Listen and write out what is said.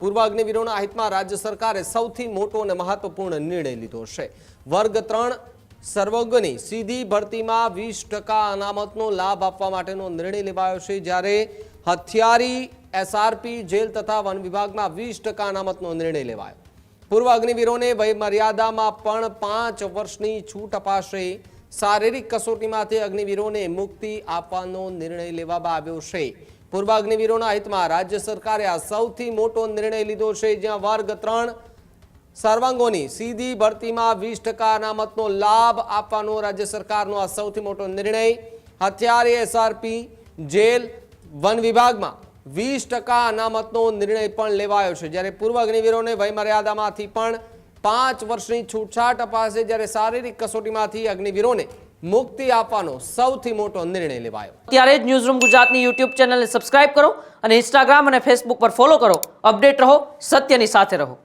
પૂર્વ અગ્નિવીરોના હિતમાં રાજ્ય સરકારે સૌથી મોટો અને મહત્વપૂર્ણ નિર્ણય લીધો છે। વર્ગ 3 સર્વોગ્ગની સીધી ભરતીમાં 20% અનામતનો લાભ આપવા માટેનો નિર્ણય લેવાયો છે, જ્યારે હથિયારી, એસઆરપી, જેલ તથા વન વિભાગમાં 20% અનામતનો નિર્ણય લેવાયો। પૂર્વ અગ્નિવીરોને વયમર્યાદામાં પણ 5 વર્ષની છૂટ અપાશે। શારીરિક કસોટીમાંથી અગ્નિવીરોને મુક્તિ આપવાનો નિર્ણય લેવામાં આવ્યો છે। પૂર્વ અગ્નિવીરોના હિતમાં રાજ્ય સરકારે આ સૌથી મોટો નિર્ણય લીધો છે, જ્યાં વર્ગ 3 સર્વાંગોની સીધી ભરતીમાં 20% અનામતનો લાભ આપવાનો રાજ્ય સરકારનો આ સૌથી મોટો નિર્ણય। હથિયારી, એસઆરપી, જેલ, વન વિભાગમાં 20% અનામતનો નિર્ણય પણ લેવાયો છે, જ્યારે પૂર્વ અગ્નિવીરોને વયમર્યાદામાંથી પણ 5 વર્ષની છૂટછાટ અપાશે, જ્યારે શારીરિક કસોટીમાંથી અગ્નિવીરોને મુક્તિ આપવાનો સૌથી મોટો નિર્ણય લેવાયો। ત્યારે જ ન્યૂઝરૂમ ગુજરાતની યુટ્યુબ ચેનલને સબસ્ક્રાઇબ કરો અને ઇન્સ્ટાગ્રામ અને ફેસબુક પર ફોલો કરો। અપડેટ રહો, સત્યની સાથે રહો।